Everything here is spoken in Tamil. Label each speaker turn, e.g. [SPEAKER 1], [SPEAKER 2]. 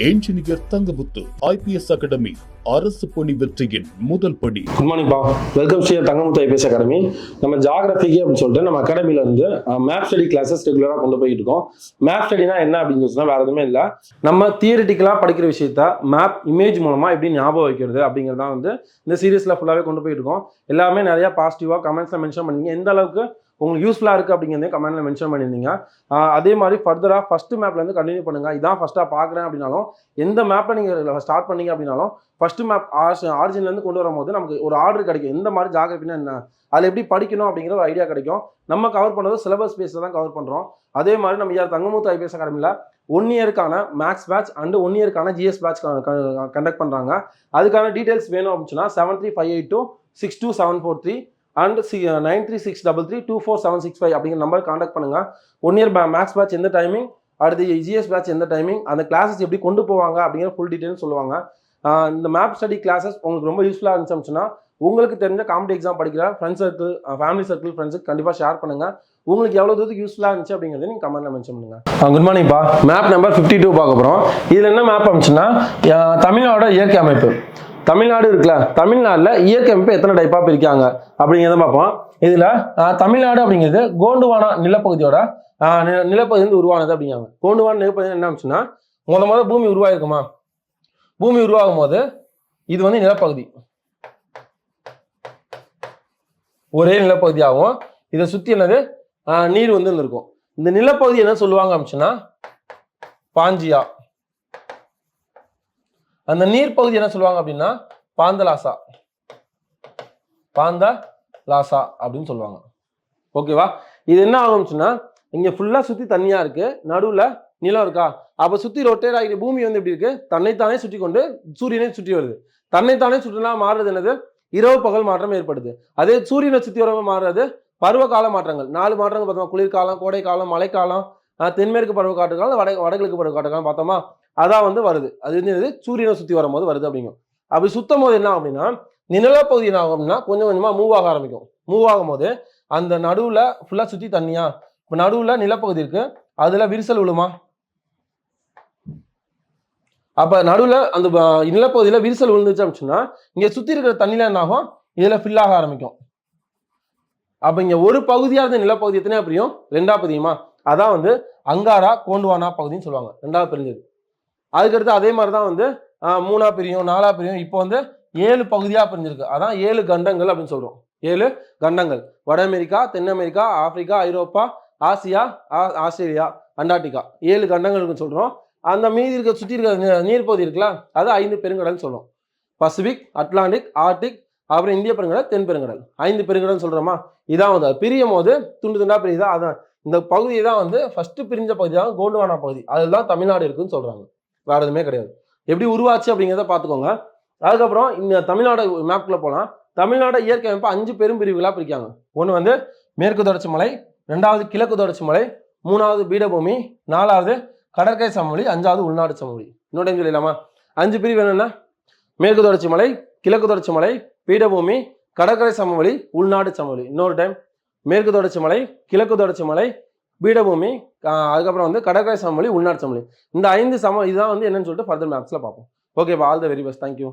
[SPEAKER 1] என்ஜினியர் தங்கமுத்து ஐபிஎஸ் அகாடமி அரசு பணி வெற்றியின் முதல் படி.
[SPEAKER 2] குட் மார்னிங் பா, welcome Shri Thangamuthu IPS academy. நம்ம ஜாகிரபிக்கு அப்படின்னு சொல்லிட்டு நம்ம அகாடமில இருந்து மேப் ஸ்டடி கிளாஸஸ் ரெகுலராக கொண்டு போயிட்டு இருக்கோம். மேப் ஸ்டடினா என்ன அப்படின்னு சொன்னா வேற எதுவுமே இல்லை, நம்ம தியரிட்டிக்கலா படிக்கிற விஷயத்த மேப் இமேஜ் மூலமா எப்படி ஞாபகம் வைக்கிறது அப்படிங்கிறதான் வந்து இந்த சீரீஸ்ல ஃபுல்லாவே கொண்டு போயிட்டு இருக்கோம். எல்லாமே நிறைய பாசிட்டிவா கமெண்ட்ஸ்ல மென்ஷன் பண்ணீங்க, எந்த அளவுக்கு உங்களுக்கு யூஸ்ஃபுல்லாக இருக்குது அப்படிங்கிறதே கமெண்ட்ல மென்ஷன் பண்ணியிருந்தீங்க. அதே மாதிரி ஃபர்தராக ஃபஸ்ட்டு மேப்லேருந்து கண்டினியூ பண்ணுங்கள். இதான் ஃபஸ்ட்டாக பார்க்குறேன் அப்படின்னாலும், எந்த மேப்பை நீங்கள் ஸ்டார்ட் பண்ணீங்க அப்படின்னாலும் ஃபஸ்ட்டு மேப் ஆரிஜின்லேருந்து கொண்டு வரும்போது நமக்கு ஒரு ஆர்டர் கிடைக்கும். எந்த மாதிரி ஜாகிரபினா என்ன, அதில் எப்படி படிக்கணும் அப்படிங்கிற ஒரு ஐடியா கிடைக்கும். நம்ம கவர் பண்ணுறது சிலபஸ் பேஸில் தான் கவர் பண்ணுறோம். அதே மாதிரி நம்ம தங்கமுத்து ஐபிஎஸ் அகாடமியில் 1 இயருக்கான மேக்ஸ் பேட்ச் அண்ட் 1 இயருக்கான ஜிஎஸ் பேட்ச் கண்டக்ட் பண்ணுறாங்க. அதுக்கான டீட்டெயில்ஸ் வேணும் அப்படின்னா 7358262743 அண்ட் 9363324765 அப்படிங்கிற நம்பர் கான்டாக்ட் பண்ணுங்க. 1 இயர் மேக்ஸ் பேட்ச் எந்த டைமிங், அடுத்து ஜிஎஸ் பேட்ச் எந்த டைமிங், அந்த கிளாஸஸ் எப்படி கொண்டு போவாங்க அப்படிங்கிற ஃபுல் டீட்டெயில் சொல்லுவாங்க. இந்த மேப் ஸ்டடி கிளாஸஸ் உங்களுக்கு ரொம்ப யூஸ்ஃபுல்லாக இருந்துச்சுன்னா உங்களுக்கு தெரிஞ்ச காம்படிட்டிவ் எக்ஸாம் படிக்கிற ஃப்ரெண்ட்ஸ் சர்க்கிள், ஃபேமிலி சர்க்கிள், ஃப்ரெண்ட்ஸுக்கு கண்டிப்பாக ஷேர் பண்ணுங்க. உங்களுக்கு எவ்வளோ தூரத்துக்கு யூஸ்ஃபுல்லாக இருந்துச்சு அப்படிங்கிறத நீங்கள் கமெண்ட்ல மென்ஷன் பண்ணுங்க. குட் மார்னிங் பா, மேப் நம்பர் 52 பார்க்க போகிறோம். இதில் என்ன மேப் அமைச்சுன்னா தமிழ்நாடோட இயற்கை அமைப்பு. தமிழ்நாடு இருக்குல்ல, தமிழ்நாட்டில் இயற்கை அமைப்பு எத்தனை டைப்பாக பிரிக்காங்க அப்படிங்கிறத பார்ப்போம். இதில் தமிழ்நாடு அப்படிங்கிறது கோண்டுவானா நிலப்பகுதியோட நிலப்பகுதி வந்து உருவானது அப்படிங்காங்க. கோண்டுவானா நிலப்பகுதி என்ன ஆச்சுன்னா, முதல்ல பூமி உருவாயிருக்குமா, பூமி உருவாகும் போது இது வந்து நிலப்பகுதி, ஒரே நிலப்பகுதியாகவும் இதை சுற்றி என்னது நீர் வந்து இருக்கும். இந்த நிலப்பகுதி என்ன சொல்லுவாங்க அப்படின்னா பாஞ்சியா. அந்த நீர் பகுதி என்ன சொல்லுவாங்க அப்படின்னா பாந்தலாசா, பாந்தலாசா அப்படின்னு சொல்லுவாங்க. ஓகேவா? இது என்ன ஆகும்னா, இங்க ஃபுல்லா சுத்தி தண்ணியா இருக்கு, நடுவுல நிலம் இருக்கா, அப்ப சுத்தி ரொட்டேட் ஆகிற பூமி வந்து எப்படி இருக்கு, தன்னைத்தானே சுற்றி கொண்டு சூரியனை சுற்றி வருது. தன்னைத்தானே சுற்றினா மாறுறது என்னது, இரவு பகல் மாற்றம் ஏற்படுது. அதே சூரியனை சுற்றி வரவு மாறுறது பருவகால மாற்றங்கள். 4 மாற்றங்கள் பார்த்தோமா, குளிர்காலம், கோடைக்காலம், மழைக்காலம், தென்மேற்கு பருவக்காற்று காலம், வடகிழக்கு பருவக்காற்று காலம் பார்த்தோமா, அதான் வந்து வருது. அது வந்து சூரியனை சுற்றி வரும்போது வருது அப்படிங்கும். அப்படி சுத்தும் போது என்ன அப்படின்னா, நிலப்பகுதி என்ன ஆகும் அப்படின்னா கொஞ்சம் கொஞ்சமா மூவ் ஆக ஆரம்பிக்கும். மூவ் ஆகும் போது அந்த நடுவுல ஃபுல்லா சுத்தி தண்ணியா, இப்ப நடுவுல நிலப்பகுதி இருக்கு, அதுல விரிசல் விழுமா, அப்ப நடுவுல அந்த நிலப்பகுதியில விரிசல் விழுந்துச்சு அப்படின்னா இங்க சுத்தி இருக்கிற தண்ணியில என்ன ஆகும், இதுல ஃபில் ஆக ஆரம்பிக்கும். அப்ப இங்க ஒரு பகுதியா இருந்த நிலப்பகுதி எத்தனையா பிரியும், 2ஆ பிரியுமா, அதான் வந்து அங்காரா கோண்டுவானா பகுதின்னு சொல்லுவாங்க. 2ஆவது பிரிஞ்சது. அதுக்கடுத்து அதே மாதிரிதான் வந்து 3ஆ பிரியும், 4ஆ பிரியும். இப்போ வந்து 7 பகுதியா பிரிஞ்சிருக்கு, அதான் 7 கண்டங்கள் அப்படின்னு சொல்றோம். 7 கண்டங்கள்: வட அமெரிக்கா, தென் அமெரிக்கா, ஆப்பிரிக்கா, ஐரோப்பா, ஆசியா, ஆஸ்திரேலியா, அண்டார்டிகா, 7 கண்டங்களுக்கு சொல்றோம். அந்த மீதி இருக்க சுற்றி இருக்க நீர்ப்பகுதி இருக்குல்ல, அது 5 பெருங்கடல் சொல்றோம். பசிபிக், அட்லாண்டிக், ஆர்டிக், அப்புறம் இந்திய பெருங்கடல், தென் பெருங்கடல், 5 பெருங்கடல் சொல்றோமா. இதான் வந்து பிரியும் போது துண்டு துண்டா பிரியுதா, அதான் இந்த பகுதியை தான் வந்து ஃபர்ஸ்ட் பிரிஞ்ச பகுதி தான் கோண்டுவானா பகுதி. அதுதான் தமிழ்நாடு இருக்குன்னு சொல்றாங்க, வேற எதுவுமே கிடையாது. எப்படி உருவாச்சு அப்படிங்கிறத பார்த்துக்கோங்க. அதுக்கப்புறம் இந்த தமிழ்நாடு மேப்குள்ள போலாம். தமிழ்நாடு இயற்கை அமைப்பு 5 பெரும் பிரிவுகளா பிரிக்காங்க. ஒன்று வந்து மேற்கு தொடர்ச்சி மலை, 2வது கிழக்கு தொடர்ச்சி மலை, 3வது பீடபூமி, 4வது கடற்கரை சமவெளி, 5வது உள்நாடு சமவெளி. இன்னொரு டைம் சொல்லலாமா? 5 பிரிவு என்னன்னா மேற்கு தொடர்ச்சி மலை, கிழக்கு தொடர்ச்சி மலை, பீடபூமி, கடற்கரை சமவெளி, உள்நாடு சமவெளி. இன்னொரு டைம் மேற்கு தொடர்ச்சி மலை, கிழக்கு தொடர்ச்சி மலை, பீடபூமி, அதுக்கப்புறம் வந்து கடற்கரை சமவெளி, உள்நாடு சமவெளி. இந்த 5 இதுதான் வந்து என்னன்னு சொல்லிட்டு ஃபர்தர் மேப்ஸ்ல பார்ப்போம். ஓகேப்பா, all the very best, thank you.